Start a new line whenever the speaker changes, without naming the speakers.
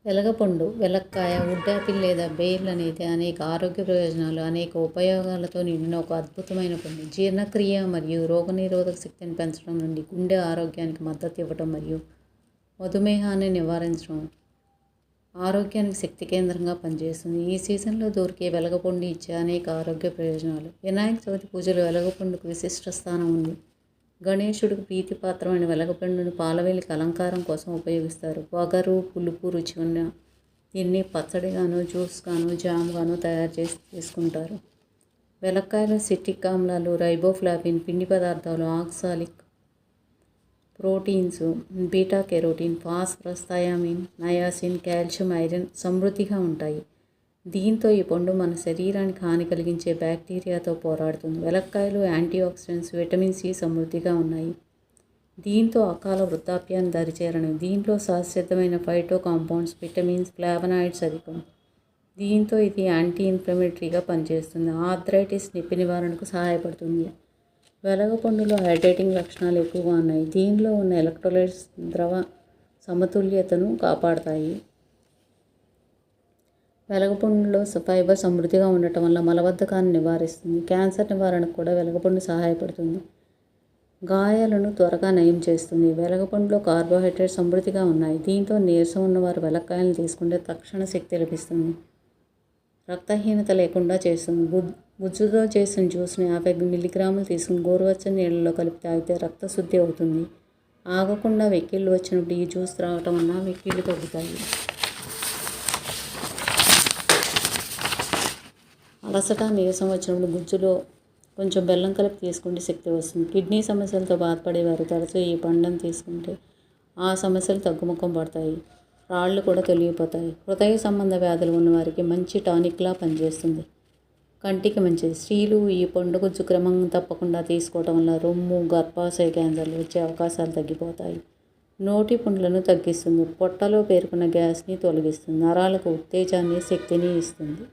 వెలగపండు, వెలక్కాయ, would Apple లేదా bale అనేది అనేక ఆరోగ్య ప్రయోజనాలు, అనేక ఉపయోగాలతో నిండిన ఒక అద్భుతమైన పండు. జీర్ణక్రియ మరియు రోగనిరోధక శక్తిని పెంచడం నుండి గుండె ఆరోగ్యానికి మద్దతు ఇవ్వడం మరియు మధుమేహాన్ని నివారించడం ఆరోగ్యానికి శక్తి కేంద్రంగా పనిచేస్తుంది. ఈ సీజన్లో దొరికే వెలగపండు ఇచ్చే అనేక ఆరోగ్య ప్రయోజనాలు. వినాయక చవితి పూజలో వెలగపండుకు విశిష్ట స్థానం ఉంది. గణేశుడికి ప్రీతిపాత్రమైన వెలగపండును పాలవేలికి అలంకారం కోసం ఉపయోగిస్తారు. వగరు, పులుపు రుచి ఉన్న దీన్ని పచ్చడిగాను, జ్యూస్గాను, జామ్గాను తయారు చేసి తీసుకుంటారు. వెలక్కాయలో సిట్రిక్ ఆమ్లాలు, రైబోఫ్లావిన్, పిండి పదార్థాలు, oxalic proteins, beta carotene, phosphorus, thiamine, niacin, calcium, iron సమృద్ధిగా ఉంటాయి. దీంతో ఈ పండు మన శరీరానికి హాని కలిగించే బ్యాక్టీరియాతో పోరాడుతుంది. వెలక్కాయలు యాంటీ ఆక్సిడెంట్స్, విటమిన్ సి సమృద్ధిగా ఉన్నాయి. దీంతో అకాల వృద్ధాప్యాన్ని దరిచేరని. దీంట్లో సహజసిద్ధమైన ఫైటో కాంపౌండ్స్, విటమిన్స్, ఫ్లావనాయిడ్స్ అధికం. దీంతో ఇది యాంటీ ఇన్ఫ్లమేటరీగా పనిచేస్తుంది. ఆర్థరైటిస్, నొప్పి నివారణకు సహాయపడుతుంది. వెలగపండులో హైడ్రేటింగ్ లక్షణాలు ఎక్కువగా ఉన్నాయి. దీనిలో ఉన్న ఎలక్ట్రోలైట్స్ ద్రవ సమతుల్యతను కాపాడతాయి. వెలగపండులో ఫైబర్ సమృద్ధిగా ఉండటం వల్ల మలబద్ధకాన్ని నివారిస్తుంది. క్యాన్సర్ నివారణకు కూడా వెలగపండు సహాయపడుతుంది. గాయాలను త్వరగా నయం చేస్తుంది. వెలగపండులో కార్బోహైడ్రేట్ సమృద్ధిగా ఉన్నాయి. దీంతో నీరసం ఉన్నవారు వెలక్కాయలను తీసుకుంటే తక్షణ శక్తి లభిస్తుంది. రక్తహీనత లేకుండా చేస్తుంది. గుజ్జుతో చేసిన జ్యూస్ని 50 మిల్లీగ్రాములు తీసుకుని గోరువెచ్చని నీళ్ళలో కలిపి తాగితే రక్తశుద్ధి అవుతుంది. ఆగకుండా వెక్కిళ్ళు వచ్చినప్పుడు ఈ జ్యూస్ త్రాగటం వల్ల వెక్కిళ్ళు తగ్గుతాయి. అలసట, నీరసం వచ్చినప్పుడు గుజ్జులో కొంచెం బెల్లం కలిపి తీసుకుంటే శక్తి వస్తుంది. కిడ్నీ సమస్యలతో బాధపడేవారు తరచూ ఈ పండును తీసుకుంటే ఆ సమస్యలు తగ్గుముఖం పడతాయి. రాళ్ళు కూడా తొలగిపోతాయి. హృదయ సంబంధ వ్యాధులు ఉన్నవారికి మంచి టానిక్లా పనిచేస్తుంది. కంటికి మంచిది. స్త్రీలు ఈ పండు గుజ్జు క్రమం తప్పకుండా తీసుకోవడం వల్ల రొమ్ము, గర్భాశయ క్యాన్సర్లు వచ్చే అవకాశాలు తగ్గిపోతాయి. నోటి పుండ్లను తగ్గిస్తుంది. పొట్టలో పేరుకున్న గ్యాస్ని తొలగిస్తుంది. నరాలకు ఉత్తేజాన్ని, శక్తిని ఇస్తుంది.